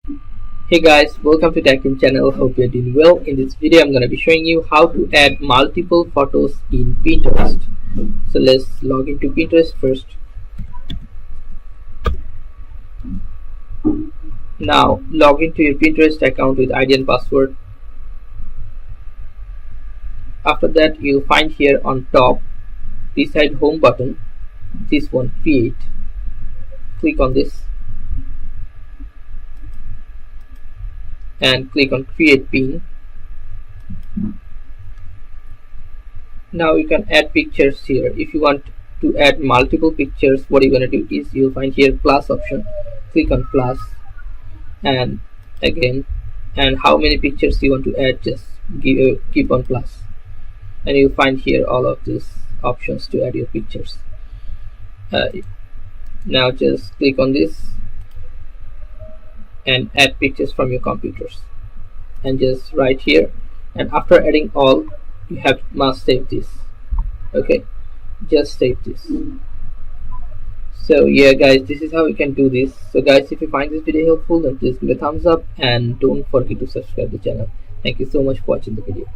Hey guys, welcome to TechIn channel. Hope you're doing well. In this video, I'm going to be showing you how to add multiple photos in Pinterest. So let's log into Pinterest first. Now log into your Pinterest account with ID and password. After that, you'll find here on top beside home button this one, create. Click on this and click on create pin. Now you can add pictures here. If you want to add multiple pictures, what you're going to do is you'll find here plus option. Click on plus and again, and how many pictures you want to add, just keep on plus, and you'll find here all of these options to add your pictures. Now just click on this and add pictures from your computers, and just right here, and after adding all, you must save this. Okay, just save this. So yeah guys, this is how you can do this. So guys, if you find this video helpful, then please give a thumbs up and don't forget to subscribe the channel. Thank you so much for watching the video.